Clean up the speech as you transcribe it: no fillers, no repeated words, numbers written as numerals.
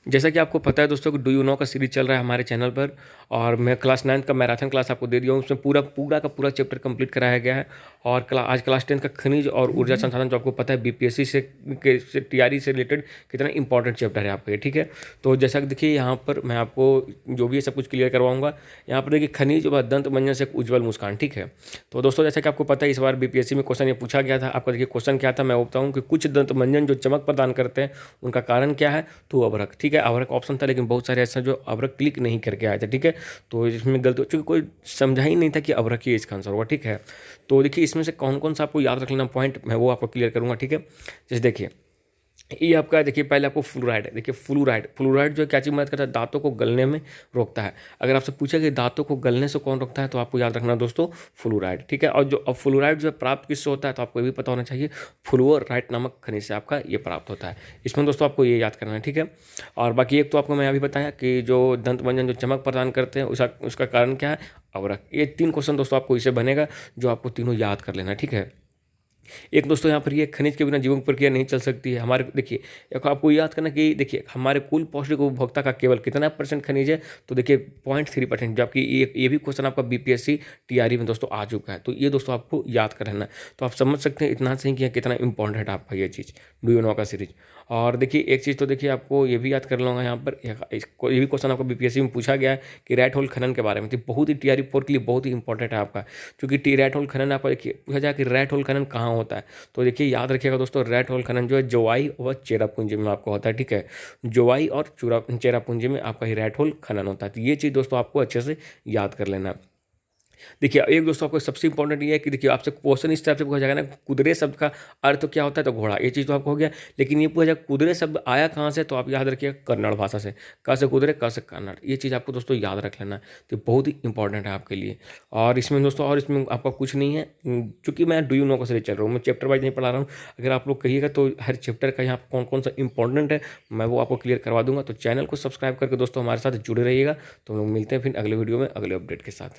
जैसा कि आपको पता है दोस्तों कि डू यू नो का सीरीज चल रहा है हमारे चैनल पर। और मैं क्लास 9 का मैराथन क्लास आपको दे दिया हूँ। उसमें पूरा पूरा का पूरा चैप्टर कंप्लीट कराया गया है। और आज क्लास 10 का खनिज और ऊर्जा संसाधन, जो आपको पता है बीपीएससी से टीआरई से रिलेटेड कितना इंपॉर्टेंट चैप्टर है आपका ये, ठीक है। तो जैसा कि देखिए यहाँ पर मैं आपको जो भी है सब कुछ क्लियर करवाऊंगा। यहाँ पर देखिए खनिज व दंत मंजन से एक उज्ज्वल मुस्कान, ठीक है। तो दोस्तों जैसा कि आपको पता है इस बार बीपीएससी में क्वेश्चन ये पूछा गया था आपका। देखिए क्वेश्चन क्या था मैं वो बताऊँ कि कुछ दंत मंजन जो चमक प्रदान करते हैं उनका कारण क्या है, तो अभ्रक, ठीक है। अभ्रक ऑप्शन था, लेकिन बहुत सारे ऐसे जो अभ्रक क्लिक नहीं करके आए थे, ठीक है। तो इसमें गलती हो चूँकि कोई समझा ही नहीं था कि अभ्रक ही इसका आंसर होगा, ठीक है। तो देखिए इसमें से कौन कौन सा आपको याद रख लेना पॉइंट, मैं वो आपको क्लियर करूँगा, ठीक है। जैसे देखिए ये आपका है, देखिए पहले आपको फ्लोराइड है। देखिए फ्लोराइड फ्लोराइड जो क्या चीज़ मदद करता है, दांतों को गलने में रोकता है। अगर आपसे पूछा कि दांतों को गलने से कौन रोकता है, तो आपको याद रखना दोस्तों फ्लोराइड, ठीक है। और जो अब फ्लोराइड जो है प्राप्त किससे होता है, तो आपको ये भी पता होना चाहिए फ्लोराइड नामक खनिज से आपका ये प्राप्त होता है। इसमें दोस्तों आपको ये याद करना है, ठीक है। और बाकी एक तो आपको मैं अभी बताया कि जो दंत मंजन जो चमक प्रदान करते हैं उसका कारण क्या है, अवरक। ये 3 क्वेश्चन दोस्तों आपको इससे बनेगा, जो आपको तीनों याद कर लेना है, ठीक है। एक दोस्तों यहाँ पर ये खनिज के बिना जीवन प्रक्रिया नहीं चल सकती है हमारे। देखिए एक आपको याद करना कि देखिए हमारे कुल पौष्टिक उपभोक्ता का केवल कितना परसेंट खनिज है, तो देखिए 0.3%। जबकि ये भी क्वेश्चन आपका बीपीएससी टीआरई में दोस्तों आ चुका है, तो ये दोस्तों आपको याद कर रहना है। तो आप समझ सकते हैं इतना सही कि कितना इंपॉर्टेंट है आपका ये चीज़ डू यू नो का सीरीज। और देखिए एक चीज़ तो देखिए आपको ये भी याद कर लूँगा यहाँ पर, ये भी क्वेश्चन आपको बीपीएससी में पूछा गया है कि रैट होल खनन के बारे में। तो बहुत ही टीआरई 4 के लिए बहुत ही इंपॉर्टेंट है आपका, क्योंकि रैट होल खनन आपका देखिए पूछा जाए कि रैट होल खनन कहाँ होता है। तो देखिए याद रखिएगा दोस्तों, रैट होल खनन जो है जोवाई व चेरापूंजी में आपको होता है, ठीक है। जोवाई और चेरापूंजी में आपका ही रैट होल खनन होता है। तो ये चीज़ दोस्तों आपको अच्छे से याद कर लेना है। देखिए एक दोस्तों आपको सबसे इंपॉर्टेंट ये है कि देखिए आपसे क्वेश्चन इस टाइप से पूछा जाएगा ना, कुदरे शब्द का अर्थ तो क्या होता है, तो घोड़ा, ये चीज़ तो आपको हो गया। लेकिन ये पूछा जाएगा कुदरे शब्द आया कहाँ से, तो आप याद रखिएगा कन्नड़ भाषा से। क से कुदरे, क से कन्नड़, ये चीज़ आपको दोस्तों याद रख लेना है। तो बहुत ही इंपॉर्टेंट है आपके लिए। और इसमें दोस्तों और इसमें आपका कुछ नहीं है, चूँकि मैं डू यू नो का सीरीज चल रहा हूँ, मैं चैप्टर वाइज नहीं पढ़ा रहा हूँ। अगर आप लोग कहिएगा तो हर चैप्टर का यहाँ कौन कौन सा इंपॉर्टेंट है मैं वो आपको क्लियर करवा दूंगा। तो चैनल को सब्सक्राइब करके दोस्तों हमारे साथ जुड़े रहिएगा। तो हम लोग मिलते हैं फिर अगले वीडियो में अगले अपडेट के साथ।